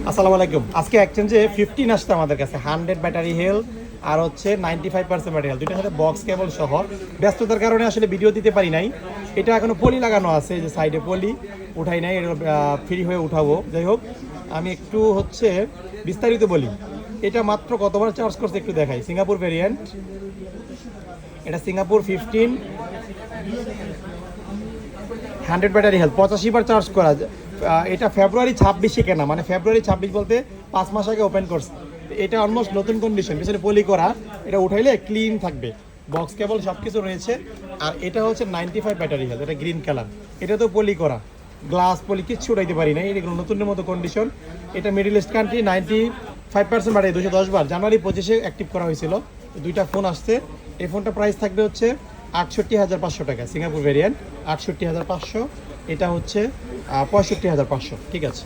আসসালামু আলাইকুম। আজকে এক্সচেঞ্জে 15 আসছে আমাদের কাছে 100 ব্যাটারি হেলথ আর হচ্ছে 95% ব্যাটারি হেলথ, দুইটার সাথে বক্স কেবল সহ। ব্যস্ততার কারণে আসলে ভিডিও দিতে পারি নাই। এটা এখনো পলি লাগানো আছে, যে সাইডে পলি উঠাই নাই, এটা ফ্রি হয়ে উঠাবো। যাই হোক, আমি একটু হচ্ছে বিস্তারিত বলি। এটা মাত্র কতবার চার্জ করছে একটু দেখাই। সিঙ্গাপুর ভেরিয়েন্ট, এটা সিঙ্গাপুর 15 100 ব্যাটারি হেলথ, 85 বার চার্জ করা। এটা ফেব্রুয়ারি 26-এ কেনা, মানে ফেব্রুয়ারি 26 বলতে 5 মাস আগে ওপেন করছে। এটা অলমোস্ট নতুন কন্ডিশন, পিছনে পলি করা। এটা উঠাইলে ক্লিন থাকবে, বক্স কেবল সব কিছু রয়েছে। আর এটা হচ্ছে 95 ব্যাটারি হেলথ, এটা গ্রিন কালার। এটা তো পলি করা, গ্লাস পলি কিচ্ছু উঠাইতে পারি না, এগুলো নতুনের মতো কন্ডিশন। এটা মিডল ইস্ট কান্ট্রি, 95% ব্যাটারি, 210 বার। জানুয়ারি 25-এ অ্যাক্টিভ করা হয়েছিল। দুইটা ফোন আসছে। এই ফোনটা প্রাইস থাকবে হচ্ছে ৬৮,৫০০ টাকা, সিঙ্গাপুর ভেরিয়েন্ট ৬৮,৫০০। এটা হচ্ছে ৬৫,৫০০। ঠিক আছে।